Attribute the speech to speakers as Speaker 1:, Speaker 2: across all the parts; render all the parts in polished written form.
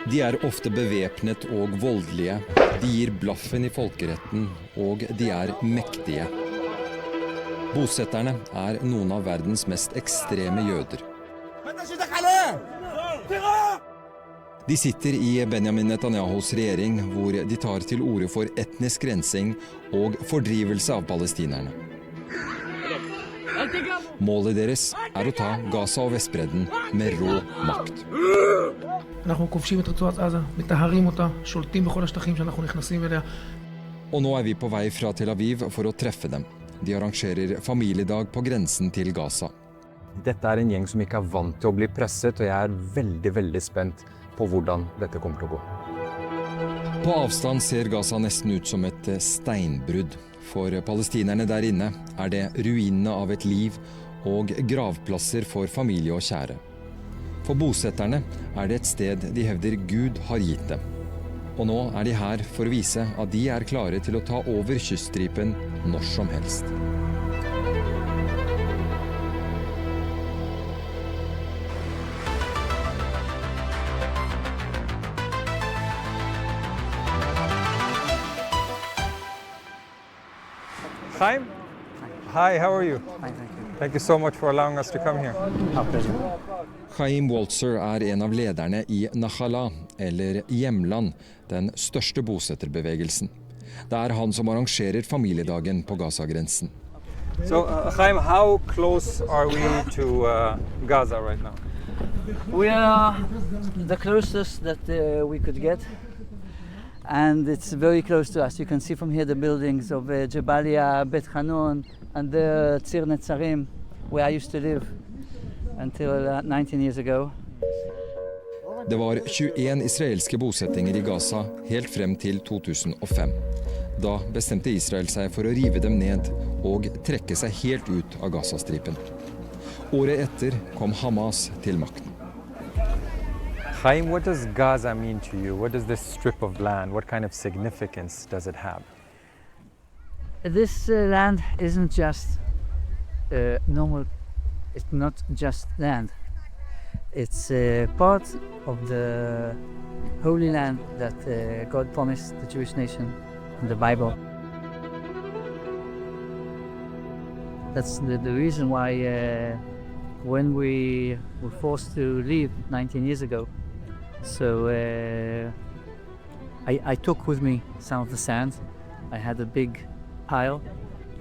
Speaker 1: De er ofte bevæpnet og voldelige, de gir blaffen i folkeretten, og de er mektige. Bosetterne er noen av verdens mest ekstreme jøder. De sitter i Benjamin Netanyahus regjering, hvor de tar til orde for etnisk rensing og fordrivelse av palestinerne. Målet deres er å ta Gaza og Vestbredden med rå makt. Og nå er vi på vei fra Tel Aviv for å treffe dem. De arrangerer familiedag på grensen til Gaza.
Speaker 2: Dette er en gjeng som ikke er vant til å bli presset, og jeg er veldig spent på hvordan dette kommer til å gå.
Speaker 1: På avstand ser Gaza nesten ut som et steinbrudd. For palestinerne der inne er det ruinene av et liv og gravplasser for familie og kjære. For bosetterne er det et sted de hevder Gud har gitt dem. Og nå er de her for å vise at de er klare til å ta over kyststripen når som helst.
Speaker 2: Chaim? Hi, how are you?
Speaker 3: Fine, thank you.
Speaker 2: Thank you so much for allowing us to come here.
Speaker 3: Our pleasure.
Speaker 1: Chaim Walzer er en av lederne i Nachala, eller Hjemland, den største bosetterbevegelsen. Det er han som arrangerer familiedagen på Gaza-grensen.
Speaker 2: So, Chaim, how close are we to Gaza right now?
Speaker 3: We are the closest that we could get, and it's very close to us. You can see from here the buildings of Jabalia, Bet Hanon, and the Tzir Netzarim, where I used to live until 19 years ago.
Speaker 1: Det var 21 israelske bosettinger i Gaza helt frem til 2005. Da bestemte Israel seg for å rive dem ned og trekke seg helt ut av Gazastripen. Året etter kom Hamas til makten.
Speaker 2: Chaim, what does Gaza mean to you? What does this strip of land, what kind of significance does it have?
Speaker 3: This land isn't just normal, it's not just land. It's part of the Holy Land that God promised the Jewish nation in the Bible. That's the reason why when we were forced to leave 19 years ago, so I took with me some of the sand. I had a big pile.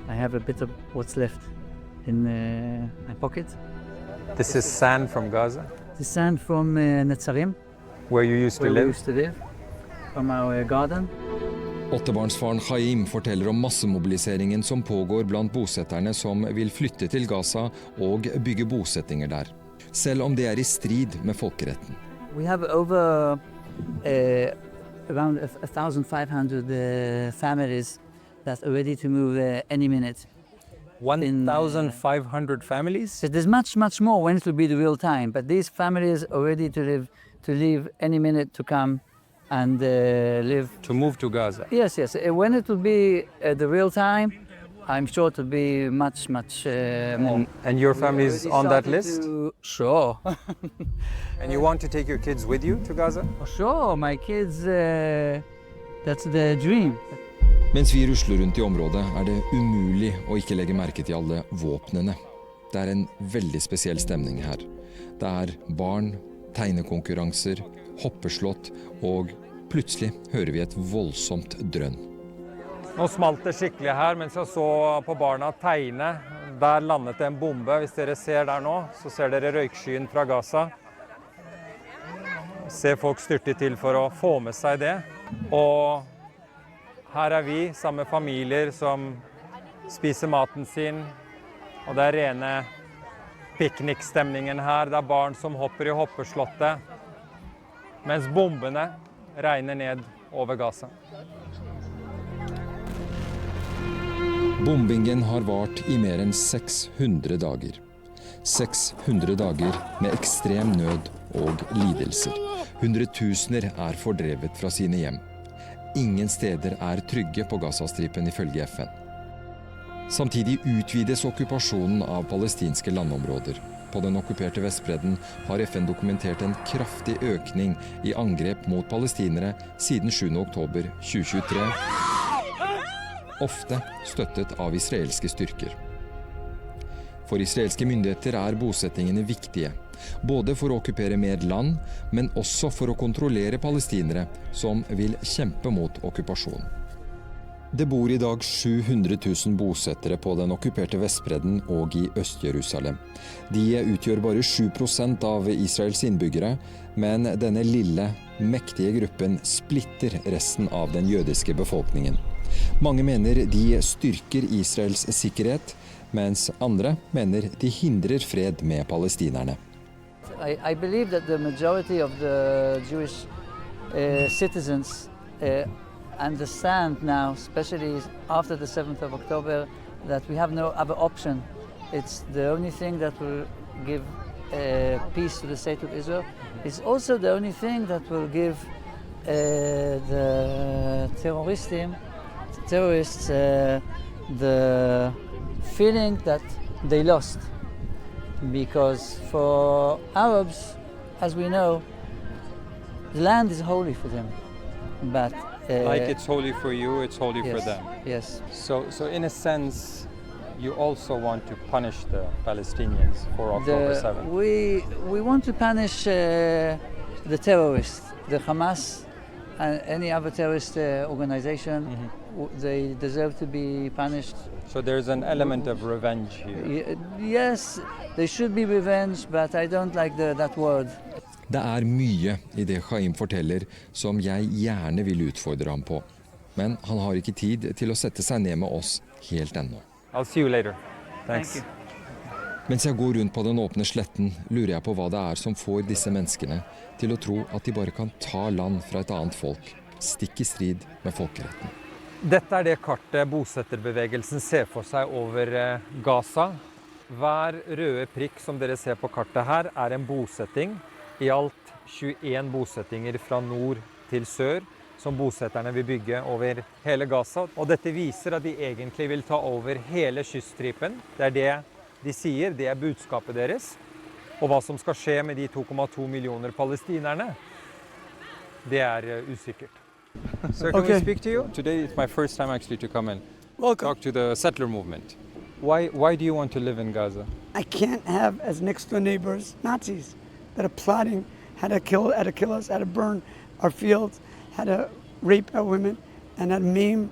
Speaker 3: I have a bit of what's left in my pocket.
Speaker 2: This is sand from Gaza,
Speaker 3: The sand from Netzarim,
Speaker 2: where you used to
Speaker 3: where we
Speaker 2: live.
Speaker 3: used to live, from our garden.
Speaker 1: Åttebarnsfaren Chaim forteller om massemobiliseringen som pågår blant bosetterne som vil flytte til Gaza og bygge bosettinger der, selv om det er i strid med folkeretten.
Speaker 3: We have over around 1,500 families that are ready to move any minute.
Speaker 2: 1,500 families?
Speaker 3: So there's much more when it will be the real time, but these families are ready to leave any minute to come and live.
Speaker 2: To move to Gaza?
Speaker 3: Yes. When it will be the real time, I'm sure it will be much more.
Speaker 2: And your family is on that list?
Speaker 3: Sure.
Speaker 2: And you want to take your kids with you to Gaza?
Speaker 3: Sure, my kids, that's the dream.
Speaker 1: Mens vi rusler rundt i området, er det umulig å ikke legge merke til alle våpnene. Det er en veldig spesiell stemning her. Det er barn, tegnekonkurranser, hoppeslott, og plutselig hører vi et voldsomt drønn.
Speaker 2: Nå smalt det skikkelig her mens jeg så på barna tegne. Der landet det en bombe. Hvis dere ser der nå, så ser dere røykskyen fra Gaza. Ser folk styrte til for å få med seg det. Og her er vi sammen med familier som spiser maten sin. Og det er rene piknikstemningen her. Det er barn som hopper i hoppeslottet. Mens bombene regner ned over Gaza.
Speaker 1: Bombingen har vart i mer enn 600 dager. 600 dager med ekstrem nød og lidelser. Hundretusener er fordrevet fra sine hjem. Ingen steder er trygge på Gazastripen ifølge FN. Samtidig utvides okkupasjonen av palestinske landområder. på den okkuperte Vestbredden har FN dokumentert en kraftig økning i angrep mot palestinere siden 7. oktober 2023, ofte støttet av israelske styrker. For israelske myndigheter er bosettingene viktige, både for å okkupere mer land, men også for å kontrollere palestinere som vil kjempe mot okkupasjon. Det bor i dag 700 000 bosettere på den okkuperte Vestbredden og i Øst-Jerusalem. De utgjør bare 7% av Israels innbyggere, men denne lille, mektige gruppen splitter resten av den jødiske befolkningen. Mange mener de styrker Israels sikkerhet, mens andre mener de hindrer fred med palestinerne.
Speaker 3: I believe that the majority of the Jewish citizens understand now, especially after the 7th of October, that we have no other option. It's the only thing that will give peace to the state of Israel. It's also the only thing that will give the terrorists the feeling that they lost. Because for Arabs, as we know, the land is holy for them. But
Speaker 2: Like it's holy for you, it's holy for
Speaker 3: yes,
Speaker 2: them.
Speaker 3: yes.
Speaker 2: So in a sense, you also want to punish the Palestinians for October 7th.
Speaker 3: We want to punish the terrorists, the Hamas and any other terrorist organization. They deserve to be punished.
Speaker 2: So there's an element of revenge here.
Speaker 3: Yes, there should be revenge, but I don't like that word.
Speaker 1: Det er mye i det Chaim forteller som jeg gjerne vil utfordre ham på. Men han har ikke tid til å sette seg ned med oss helt ennå.
Speaker 2: I'll see you later. Thanks.
Speaker 3: Thank you.
Speaker 1: Mens jeg går rundt på den åpne sletten, lurer jeg på hva det er som får disse menneskene til å tro at de bare kan ta land fra et annet folk, stikk i strid med folkeretten.
Speaker 2: Dette er det kartet bosetterbevegelsen ser for seg over Gaza. Hver røde prikk som dere ser på kartet her er en bosetting. I alt 21 bosettinger fra nord til sør som bosetterne vil bygge over hele Gaza. Og dette viser at de egentlig vil ta over hele kyststripen. Det er det de sier, det er budskapet deres. Og hva som skal skje med de 2,2 millioner palestinerne, det er usikkert. Sir, can we speak to you? Today is my first time actually to come and talk to the settler movement. Why do you want to live in Gaza?
Speaker 4: I can't have as next door neighbors Nazis that are plotting how to kill us, how to burn our fields, how to rape our women, and how to maim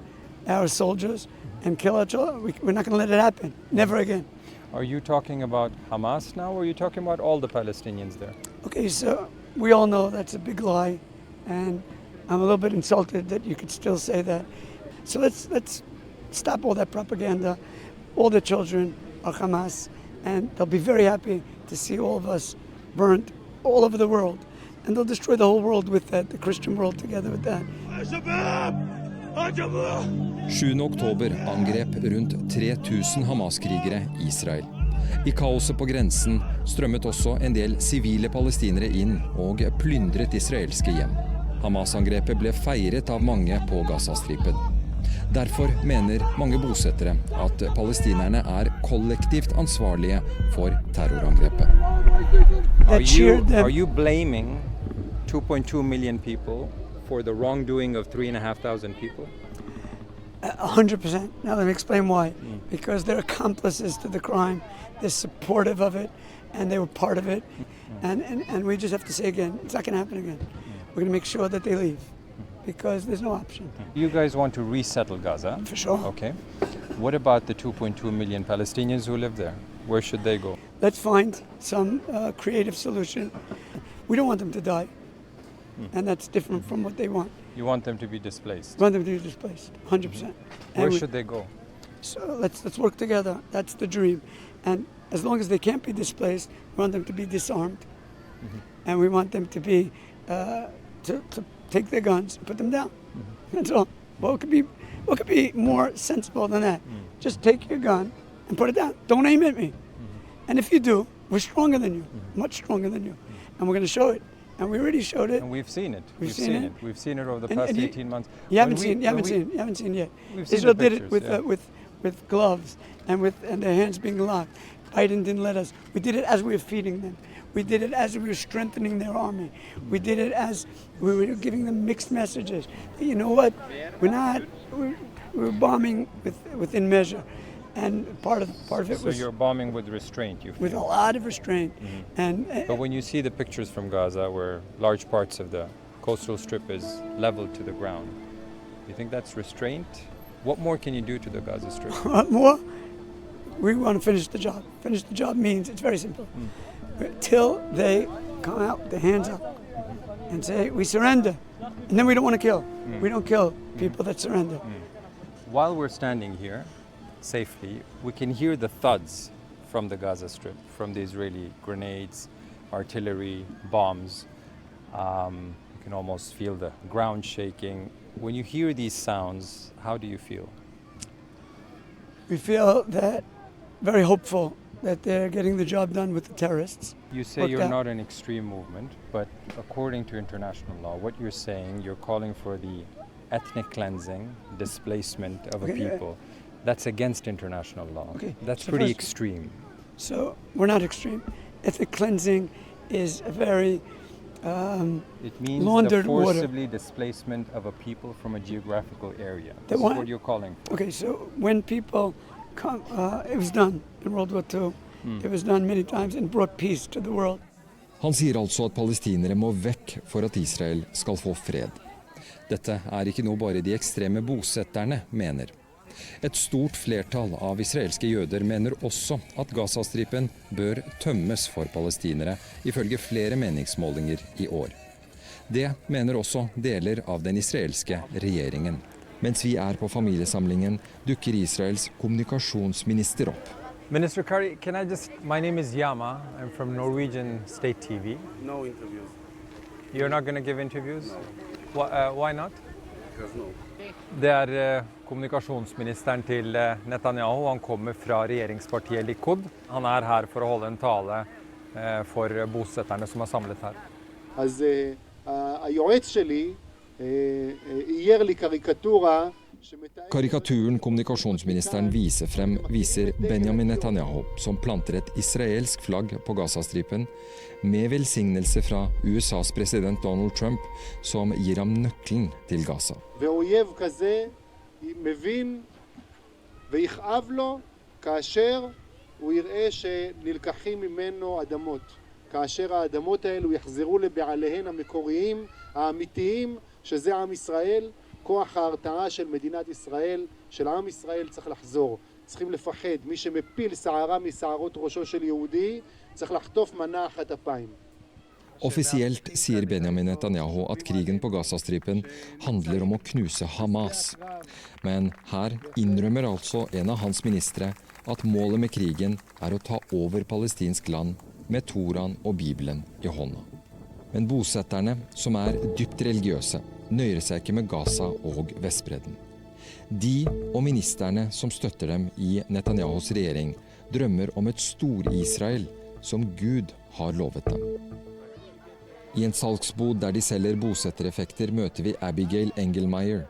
Speaker 4: our soldiers and kill our children. We're not going to let it happen. Never again.
Speaker 2: Are you talking about Hamas now, or are you talking about all the Palestinians there?
Speaker 4: Okay, so we all know that's a big lie, and I'm a little bit insulted that you could still say that. So let's stop all that propaganda. All the children are Hamas, and they'll be very happy to see all of us burnt all over the world, and they'll destroy the whole world with that, the Christian world together with that.
Speaker 1: 7. oktober angrep rundt 3000 Hamas-krigere Israel. I kaoset på grensen strømmet også en del sivile palestinere inn og plyndret israelske hjem. Hamas-angrepet ble feiret av mange på Gazastripen. Derfor mener mange bosettere at palestinerne er kollektivt ansvarlige for terrorangrepet.
Speaker 2: Are you blaming 2.2 million people for the wrongdoing of 3,500 people?
Speaker 4: 100%. Now let me explain why. Because they're accomplices to the crime, they're supportive of it, and they were part of it. And we just have to say again, it's not going to happen again. We're going to make sure that they leave, because there's no option.
Speaker 2: You guys want to resettle Gaza?
Speaker 4: For sure.
Speaker 2: Okay. What about the 2.2 million Palestinians who live there? Where should they go?
Speaker 4: Let's find some creative solution. We don't want them to die, and that's different from what they want.
Speaker 2: You want them to be displaced?
Speaker 4: We want them to be displaced, 100%.
Speaker 2: Where should they go?
Speaker 4: So let's work together. That's the dream. And as long as they can't be displaced, we want them to be disarmed, and we want them to be to take their guns and put them down. That's all. What could be more sensible than that? Just take your gun and put it down. Don't aim at me. And if you do, we're stronger than you, much stronger than you, and we're going to show it. And we already showed it.
Speaker 2: And we've seen it.
Speaker 4: We've seen it.
Speaker 2: We've seen it over the past 18 months.
Speaker 4: You haven't seen yet.
Speaker 2: We've seen
Speaker 4: Israel
Speaker 2: the
Speaker 4: did it
Speaker 2: pictures,
Speaker 4: with gloves and their hands being locked. Biden didn't let us. We did it as we were feeding them. We did it as we were strengthening their army. We did it as we were giving them mixed messages. You know what? We're bombing within measure. And part of it was...
Speaker 2: So you're bombing with restraint, you feel?
Speaker 4: With a lot of restraint.
Speaker 2: But when you see the pictures from Gaza where large parts of the coastal strip is leveled to the ground, you think that's restraint? What more can you do to the Gaza Strip?
Speaker 4: What more? We want to finish the job. Finish the job means, it's very simple. Till they come out with their hands up and say, we surrender. And then we don't want to kill. We don't kill people that surrender.
Speaker 2: While we're standing here safely, we can hear the thuds from the Gaza Strip, from the Israeli grenades, artillery, bombs. You can almost feel the ground shaking. When you hear these sounds, how do you feel?
Speaker 4: We feel that very hopeful that they're getting the job done with the terrorists.
Speaker 2: You say you're not an extreme movement, but according to international law, what you're saying, you're calling for the ethnic cleansing, displacement of a people. That's against international law.
Speaker 4: Okay.
Speaker 2: That's
Speaker 4: So
Speaker 2: pretty
Speaker 4: first-
Speaker 2: extreme.
Speaker 4: So we're not extreme. Ethnic cleansing is a very
Speaker 2: It means the
Speaker 4: laundered water.
Speaker 2: forcibly displacement of a people from a geographical area.
Speaker 4: They
Speaker 2: This is
Speaker 4: want-
Speaker 2: what you're calling for.
Speaker 4: Okay, so when people come, it was done in World War II. It was done many times and brought peace to the world.
Speaker 1: Han sier altså at palestinere må vekk for at Israel skal få fred. Dette er ikke noe bare de ekstreme bosetterne mener. Et stort flertall av israelske jøder mener også at Gazastripen bør tømmes for palestinere, ifølge flere meningsmålinger i år. Det mener også deler av den israelske regjeringen. Mens vi er på familiesamlingen, dukker Israels kommunikasjonsminister opp.
Speaker 2: Minister Kari, my name is Yama. I'm from Norwegian State TV.
Speaker 5: No interviews.
Speaker 2: You're not going to give interviews? Why not?
Speaker 5: Because no.
Speaker 2: Det er kommunikasjonsministeren til Netanyahu. Han kommer fra regjeringspartiet Likud. Han er her for å holde en tale for bosetterne som er samlet her.
Speaker 5: אז היועץ שלי אייר לי קריקטורה שמתארת...
Speaker 1: Karikaturen kommunikasjonsministeren viser frem, viser Benjamin Netanyahu, som planter et israelsk flagg på Gazastripen, med velsignelse fra USAs president Donald Trump, som gir ham nøkkelen til Gaza.
Speaker 5: ואויב כזה מבין ויכאב לו כאשר הוא יראה שנלקחים ממנו אדמות. כאשר האדמות האלו יחזרו לבעליהן המקוריים, האמיתיים, שזה עם ישראל, כוח ההרתעה של מדינת ישראל, של עם ישראל צריך לחזור. צריכים לפחד. מי שמפיל שערה משערות ראשו של יהודי, צריך לחטוף מנה אחת אפיים.
Speaker 1: Offisielt sier Benjamin Netanyahu at krigen på Gazastripen handler om å knuse Hamas. Men her innrømmer altså en av hans ministre at målet med krigen er å ta over palestinsk land med Toraen og Bibelen i hånda. Men bosetterne, som er dypt religiøse, nøyer seg ikke med Gaza og Vestbredden. De og ministerne som støtter dem i Netanyahus regjering, drømmer om et stor-Israel som Gud har lovet dem. I en salgsbod der de selger bosettereffekter møter vi Abigail Engelmeyer.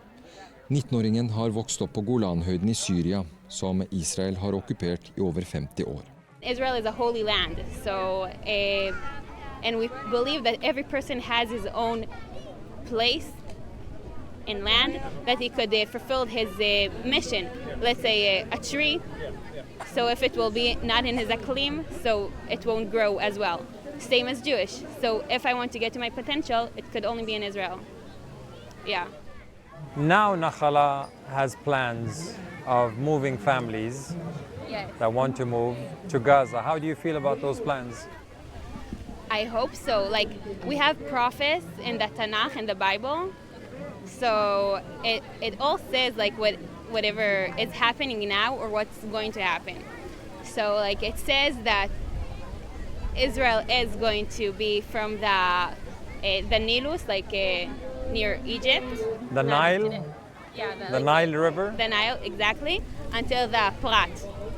Speaker 1: 19-åringen har vokst opp på Golanhøyden i Syria, som Israel har okkupert i over 50 år.
Speaker 6: Israel is a holy land, so and we believe that every person has his own place in land that he could fulfill his mission. Let's say a tree, so if it will be not in his aklim, so it won't grow as well. Same as Jewish. So if I want to get to my potential, it could only be in Israel. Yeah.
Speaker 2: Now Nachala has plans of moving families
Speaker 6: Yes.
Speaker 2: that want to move to Gaza. How do you feel about those plans?
Speaker 6: I hope so. Like, we have prophets in the Tanakh and the Bible, so it all says like whatever is happening now or what's going to happen. So like it says that Israel is going to be from the Nilus, like near Egypt.
Speaker 2: The Nile?
Speaker 6: Yeah,
Speaker 2: The Nile River?
Speaker 6: The Nile, exactly, until the Prat.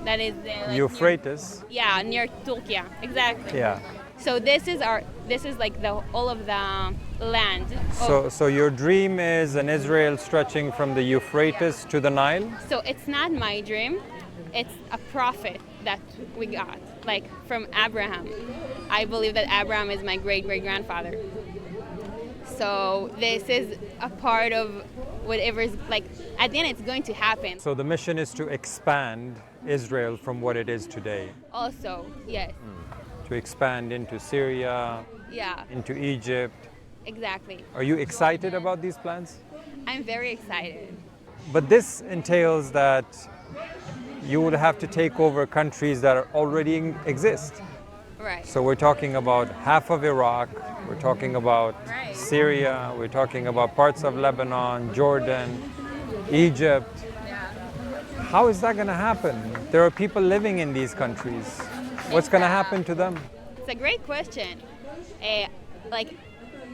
Speaker 6: That is like
Speaker 2: Euphrates?
Speaker 6: yeah, near Turkey, exactly.
Speaker 2: Yeah.
Speaker 6: So this is like all of the land.
Speaker 2: So your dream is an Israel stretching from the Euphrates to the Nile?
Speaker 6: So it's not my dream. It's a prophet that we got. like from Abraham. I believe that Abraham is my great-great-grandfather. So this is a part of whatever is, like, at the end it's going to happen.
Speaker 2: So the mission is to expand Israel from what it is today,
Speaker 6: Also, yes.
Speaker 2: to expand into Syria,
Speaker 6: Yeah,
Speaker 2: into Egypt.
Speaker 6: exactly.
Speaker 2: Are you excited about these plans?
Speaker 6: I'm very excited.
Speaker 2: But this entails that you would have to take over countries that already exist.
Speaker 6: Right.
Speaker 2: So we're talking about half of Iraq, we're talking about
Speaker 6: Right.
Speaker 2: Syria, we're talking about parts of Lebanon, Jordan, Egypt. How is that going to happen? There are people living in these countries. What's going to happen to them?
Speaker 6: It's a great question. Like,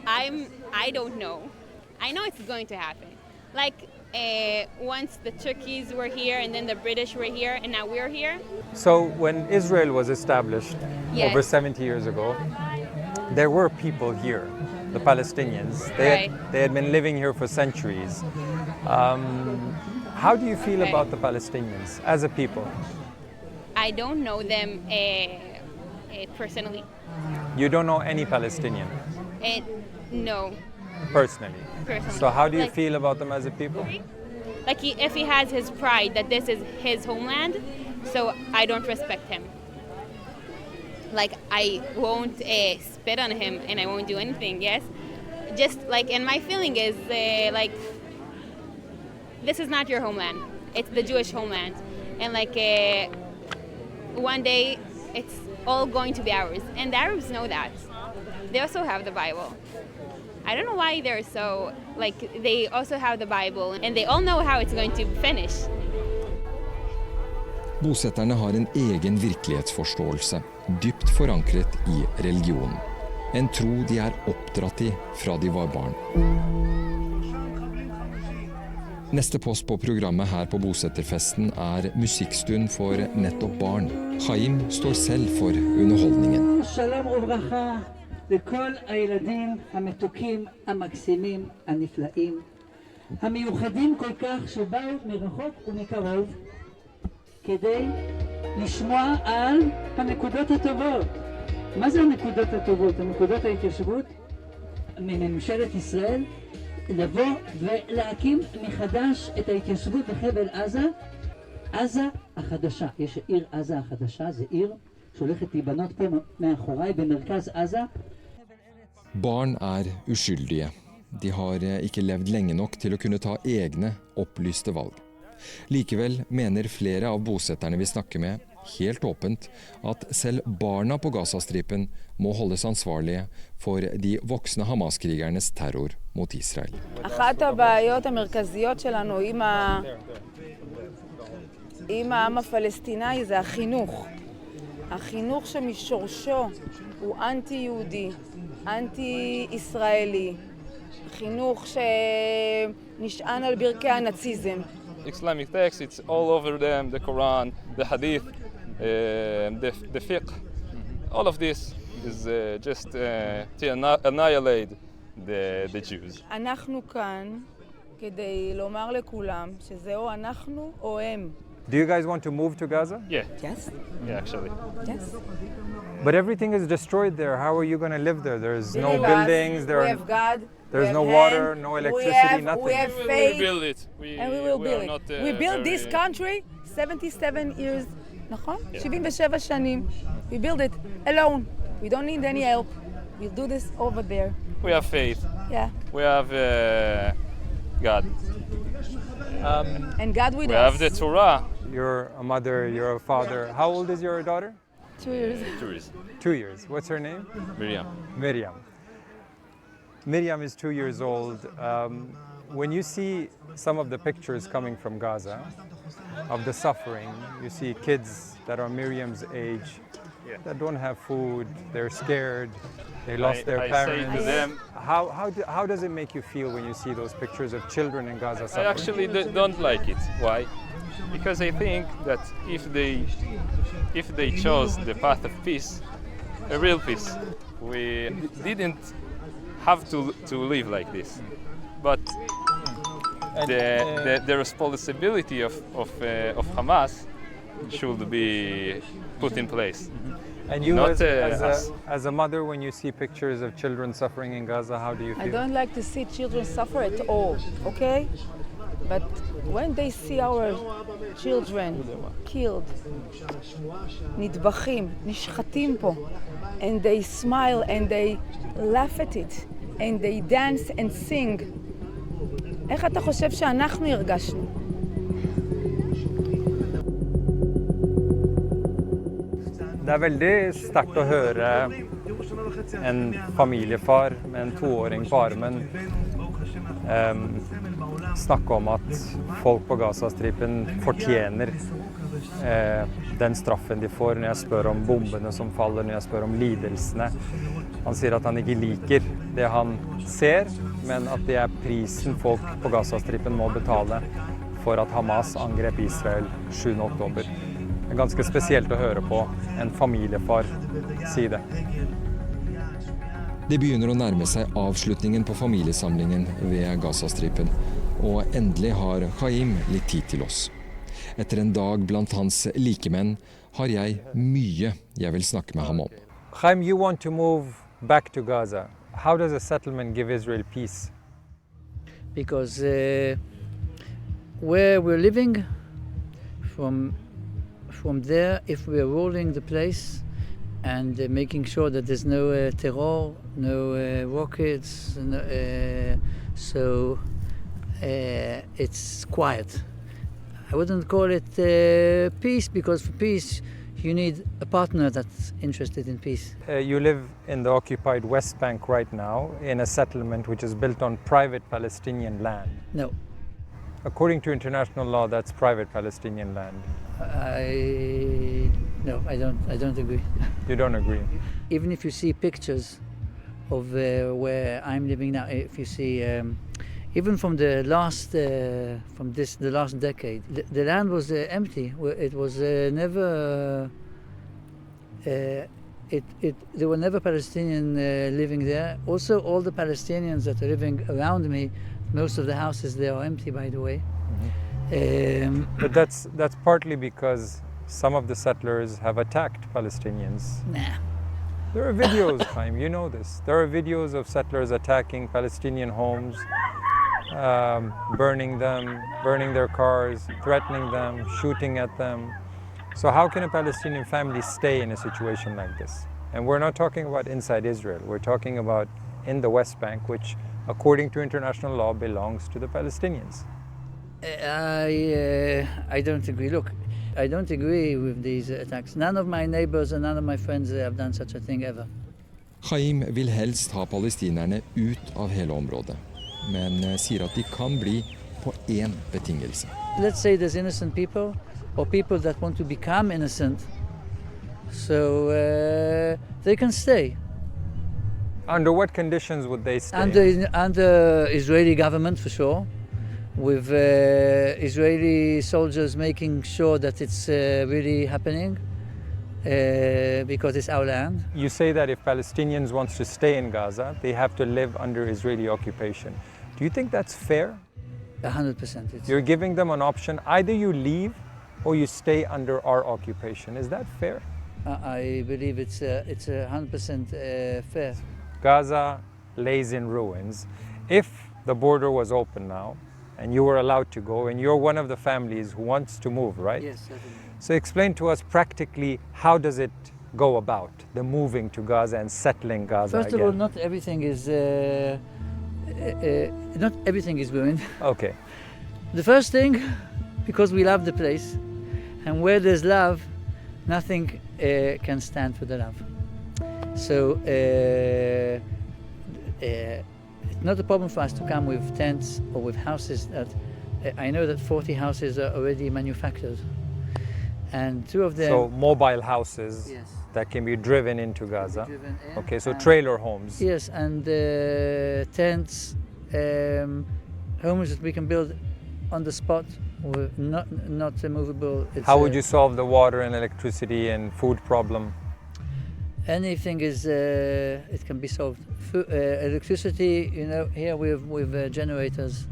Speaker 6: I don't know. I know it's going to happen. Like, once the Turkeys were here and then the British were here and now we're here.
Speaker 2: So when Israel was established
Speaker 6: Yes.
Speaker 2: over 70 years ago, there were people here, the Palestinians.
Speaker 6: Right.
Speaker 2: They had been living here for centuries. How do you feel
Speaker 6: Right.
Speaker 2: about the Palestinians as a people?
Speaker 6: I don't know them personally.
Speaker 2: You don't know any Palestinian
Speaker 6: No,
Speaker 2: personally.
Speaker 6: personally.
Speaker 2: So how do you
Speaker 6: Like-
Speaker 2: feel about them as a people?
Speaker 6: Like if he has his pride that this is his homeland, so I don't respect him. Like I won't spit on him and I won't do anything. Yes, just like, and my feeling is like this is not your homeland. It's the Jewish homeland, and like one day it's all going to be ours, and the Arabs know that. They also have the Bible. I don't know why they're so, like, they also have the Bible and they all know how it's going to finish.
Speaker 1: Bosetterne har en egen virkelighetsforståelse, dypt forankret i religionen. En tro de er oppdratt i fra de var barn. Neste post på programmet her på bosetterfesten er musikkstund for nettopp barn. Haim står selv for underholdningen.
Speaker 3: שלום וברכה לכל הילדים המתוקים, המקסימים, הנפלאים, המיוחדים כל כך שבאו מרחוק ומקרוב כדי לשמוע על הנקודות הטובות. מה זה הנקודות הטובות? הנקודות ההתיישבות מממשלת ישראל לבוא ולהקים מחדש את ההתיישבות בחבל עזה, עזה החדשה. יש עיר עזה החדשה, זה עיר שהולכת להיבנות פה מאחוריי במרכז עזה.
Speaker 1: Barn er uskyldige. De har ikke levd lenge nok til å kunne ta egne, opplyste valg. Likevel mener flere av bosetterne vi snakker med, helt åpent, at selv barna på Gazastripen må holdes ansvarlige for de voksne Hamas-krigernes terror mot Israel.
Speaker 7: אחת הבעיות המרכזיות שלנו עם העם הפלסטיני זה החינוך. החינוך שמשורשו הוא אנטי-יהודי, אנטי-ישראלי. חינוך שנשען על ברכי הנאציזם.
Speaker 8: Islamic texts, it's all over them, the Quran, the Hadith, the fiqh. All of this is just to annihilate the Jews.
Speaker 7: אנחנו כאן כדי לומר לכולם שזה או אנחנו או הם.
Speaker 2: Do you guys want to move to Gaza?
Speaker 8: Yeah,
Speaker 7: Yes?
Speaker 8: yeah, actually.
Speaker 7: Yes.
Speaker 2: But everything is destroyed there. How are you going to live there? There's no
Speaker 7: Believe us,
Speaker 2: buildings,
Speaker 7: we have God.
Speaker 2: there's
Speaker 7: we
Speaker 2: no
Speaker 7: have
Speaker 2: water,
Speaker 7: hand,
Speaker 2: no electricity, nothing.
Speaker 7: We have
Speaker 8: We will
Speaker 7: faith.
Speaker 8: build it.
Speaker 7: And we will build
Speaker 8: are
Speaker 7: it.
Speaker 8: not,
Speaker 7: We built this
Speaker 8: very-
Speaker 7: country 77 years, נכון?
Speaker 8: Yeah.
Speaker 7: 77 שנים. We build it alone. We don't need any help. We'll do this over there.
Speaker 8: We have faith.
Speaker 7: Yeah.
Speaker 8: We have God.
Speaker 7: And God with
Speaker 8: We
Speaker 7: us.
Speaker 8: have the Torah.
Speaker 2: You're a mother, you're a father. How old is your daughter?
Speaker 7: 2 years.
Speaker 8: 2 years.
Speaker 2: 2 years. What's her name?
Speaker 8: Miriam.
Speaker 2: Miriam. Miriam is 2 years old. When you see some of the pictures coming from Gaza, of the suffering, you see kids that are Miriam's age,
Speaker 8: Yeah.
Speaker 2: that don't have food, they're scared, they lost their
Speaker 8: I say
Speaker 2: parents.
Speaker 8: to them,
Speaker 2: How does it make you feel when you see those pictures of children in Gaza
Speaker 8: I
Speaker 2: suffering?
Speaker 8: actually don't like it. Why? Because I think that if they chose the path of peace, a real peace, we didn't have to live like this. But the responsibility of Hamas should be put in place.
Speaker 2: And you,
Speaker 8: Not,
Speaker 2: as a mother, when you see pictures of children suffering in Gaza, how do you
Speaker 7: I
Speaker 2: feel?
Speaker 7: don't like to see children suffer at all, okay? But when they see our children killed, נטבחים, נשחטים פה, and they smile and they laugh at it, and they dance and sing, איך אתה חושב שאנחנו הרגשנו?
Speaker 2: Det er veldig sterkt å høre en familiefar med en 2-åring på armen snakke om at folk på Gazastripen fortjener den straffen de får. Når jeg spør om bombene som faller, når jeg spør om lidelsene. Han sier at han ikke liker det han ser, men at det er prisen folk på Gazastripen må betale for at Hamas angrep Israel 7. oktober. Det er ganske spesielt å høre på en familiefar si det.
Speaker 1: Det begynner å nærme seg avslutningen på familiesamlingen ved Gazastripen, og endelig har Chaim litt tid til oss. Etter en dag blant hans likemenn har jeg mye jeg vil snakke med ham om.
Speaker 2: Chaim, you want to move back to Gaza. How does a settlement give Israel peace?
Speaker 3: Because where we're living, from there, if we're ruling the place and making sure that there's no terror, no rockets, so it's quiet. I wouldn't call it peace, because for peace you need a partner that's interested in peace.
Speaker 2: You live in the occupied West Bank right now in a settlement which is built on private Palestinian land.
Speaker 3: No.
Speaker 2: According to international law, that's private Palestinian land.
Speaker 3: No, I don't agree.
Speaker 2: You don't agree?
Speaker 3: Even if you see pictures of where I'm living now, if you see, even from the last decade, the land was empty. It was never. There were never Palestinians living there. Also, all the Palestinians that are living around me, most of the houses there are empty, by the way.
Speaker 2: But that's partly because some of the settlers have attacked Palestinians.
Speaker 3: Nah.
Speaker 2: There are videos, Chaim, you know this. There are videos of settlers attacking Palestinian homes, burning them, burning their cars, threatening them, shooting at them. So how can a Palestinian family stay in a situation like this? And we're not talking about inside Israel. We're talking about in the West Bank, which, according to international law, belongs to the Palestinians.
Speaker 3: I don't agree. Look, I don't agree with these attacks. None of my neighbors and none of my friends have done such a thing ever.
Speaker 1: Chaim vil helst ha palestinerne ut av hele området, men sier at de kan bli på én betingelse.
Speaker 3: Let's say there's innocent people or people that want to become innocent, so they can stay.
Speaker 2: Under what conditions would they stay?
Speaker 3: Under Israeli government, for sure, with Israeli soldiers making sure that it's really happening, because it's our land.
Speaker 2: You say that if Palestinians want to stay in Gaza, they have to live under Israeli occupation. Do you think that's fair?
Speaker 3: 100%.
Speaker 2: You're giving them an option. Either you leave or you stay under our occupation. Is that fair?
Speaker 3: I believe it's 100% fair.
Speaker 2: Gaza lays in ruins. If the border was open now and you were allowed to go, and you're one of the families who wants to move, right?
Speaker 3: Yes, certainly.
Speaker 2: So explain to us practically, how does it go about, the moving to Gaza and settling Gaza
Speaker 3: First
Speaker 2: again?
Speaker 3: of all, not everything is ruined.
Speaker 2: Okay.
Speaker 3: The first thing, because we love the place, and where there's love, nothing can stand for the love. So it's not a problem for us to come with tents or with houses that I know that 40 houses are already manufactured, and 2 of them.
Speaker 2: So mobile houses.
Speaker 3: Yes.
Speaker 2: That can be driven into Gaza.
Speaker 3: Driven in,
Speaker 2: Okay, so
Speaker 3: and
Speaker 2: trailer homes.
Speaker 3: Yes, and tents, homes that we can build on the spot, or not movable.
Speaker 2: How would you solve the water and electricity and food problem?
Speaker 3: Anything is, it can be solved. Electricity, you know, here with generators.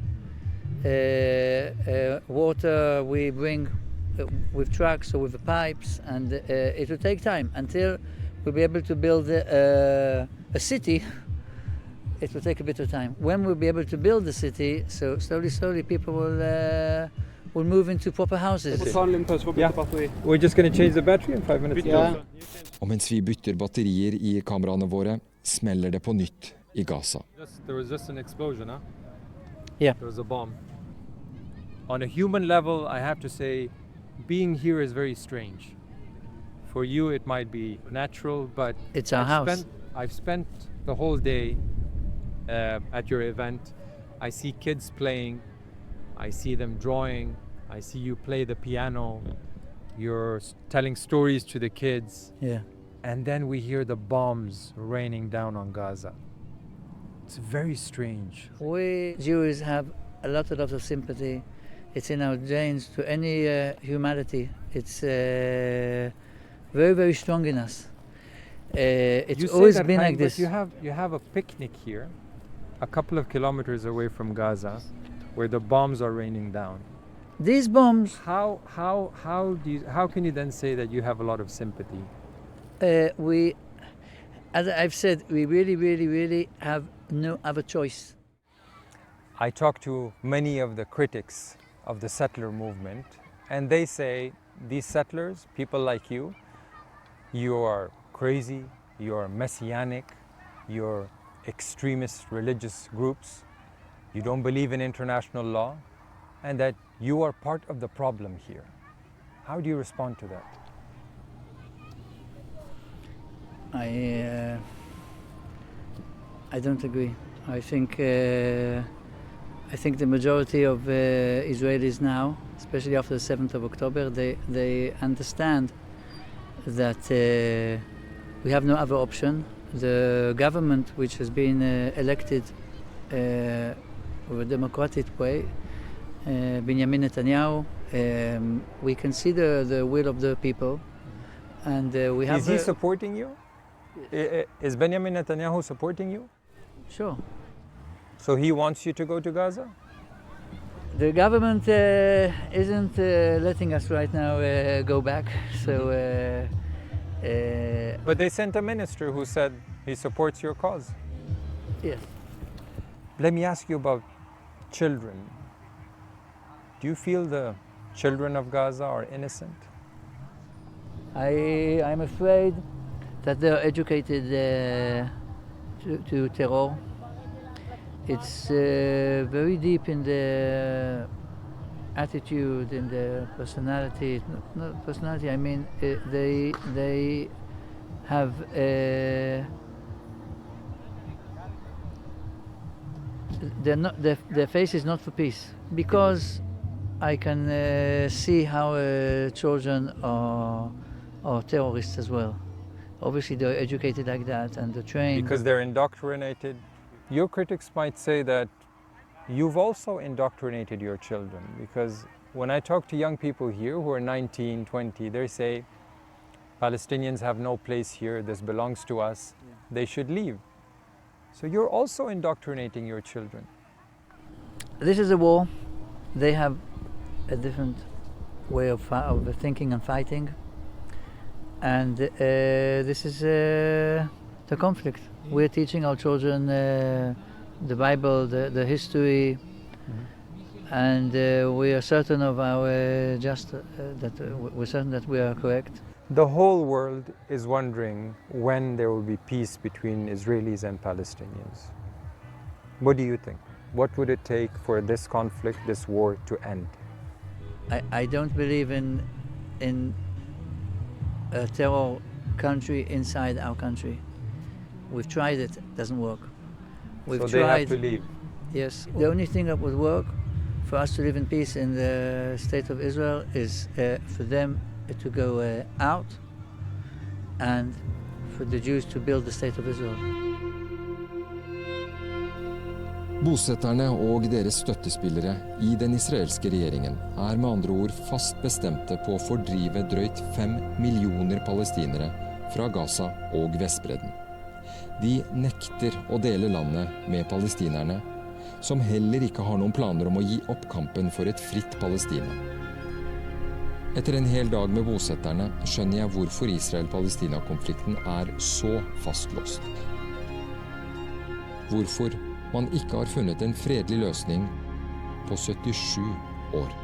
Speaker 3: Water we bring with trucks or with the pipes, and it will take time until we'll be able to build a city, it will take a bit of time. When we'll be able to build the city, so slowly people will move into proper houses.
Speaker 2: We're just going to change the battery in 5 minutes.
Speaker 3: Yeah.
Speaker 1: Og mens vi bytter batterier i kameraene våre, smeller det på nytt i Gaza.
Speaker 2: There was just an explosion, huh?
Speaker 3: Yeah.
Speaker 2: There was a bomb. On a human level, I have to say, being here is very strange. For you, it might be natural, but
Speaker 3: It's our house.
Speaker 2: I've spent the whole day at your event. I see kids playing. I see them drawing. I see you play the piano. You're telling stories to the kids.
Speaker 3: Yeah.
Speaker 2: And then we hear the bombs raining down on Gaza. It's very strange.
Speaker 3: We Jews have a lot of sympathy. It's in our genes to any humanity. It's very strong in us. It's
Speaker 2: You say
Speaker 3: always
Speaker 2: that,
Speaker 3: been
Speaker 2: Chaim,
Speaker 3: like
Speaker 2: but
Speaker 3: this.
Speaker 2: You have a picnic here, a couple of kilometers away from Gaza, where the bombs are raining down.
Speaker 3: These bombs,
Speaker 2: How can you then say that you have a lot of sympathy?
Speaker 3: we, as I've said, we really have no other choice.
Speaker 2: I talk to many of the critics of the settler movement, and they say these settlers, people like you are crazy, you're messianic, you're extremist religious groups, you don't believe in international law, and that you are part of the problem here. How do you respond to that?
Speaker 3: I don't agree. I think the majority of Israelis now, especially after the 7th of October, they understand that we have no other option. The government, which has been elected with a democratic way, Benjamin Netanyahu, we consider the will of the people, and we have.
Speaker 2: Is he supporting you? Is Benjamin Netanyahu supporting you?
Speaker 3: Sure.
Speaker 2: So he wants you to go to Gaza?
Speaker 3: The government isn't letting us right now go back, so.
Speaker 2: But they sent a minister who said he supports your cause.
Speaker 3: Yes.
Speaker 2: Let me ask you about children. Do you feel the children of Gaza are innocent?
Speaker 3: I'm afraid that they're educated to terror. It's very deep in the attitude, in the personality. Not personality. I mean, they have. Their face is not for peace, because I can see how children are terrorists as well. Obviously, they're educated like that and they're trained.
Speaker 2: Because they're indoctrinated. Your critics might say that you've also indoctrinated your children, because when I talk to young people here who are 19, 20, they say Palestinians have no place here, this belongs to us, they should leave. So you're also indoctrinating your children.
Speaker 3: This is a war. They have a different way of thinking and fighting. And this is the conflict. We're teaching our children the Bible, the history, and we are certain of our we're certain that we are correct.
Speaker 2: The whole world is wondering when there will be peace between Israelis and Palestinians. What do you think? What would it take for this conflict, this war, to end?
Speaker 3: I don't believe in a terror country inside our country. We've tried it, it doesn't work. We've
Speaker 2: So
Speaker 3: tried.
Speaker 2: they have to leave.
Speaker 3: Yes, the only thing that would work for us to live in peace in the state of Israel is for them to go out, and for the Jews to build the state of Israel.
Speaker 1: Bosetterne og deres støttespillere i den israelske regjeringen er med andre ord fast bestemte på å fordrive drøyt 5 millioner palestinere fra Gaza og Vestbredden. De nekter å dele landet med palestinerne, som heller ikke har noen planer om å gi opp kampen for et fritt Palestina. Etter en hel dag med bosetterne skjønner jeg hvorfor Israel-Palestina-konflikten er så fastlåst. Hvorfor man ikke har funnet en fredelig løsning på 77 år.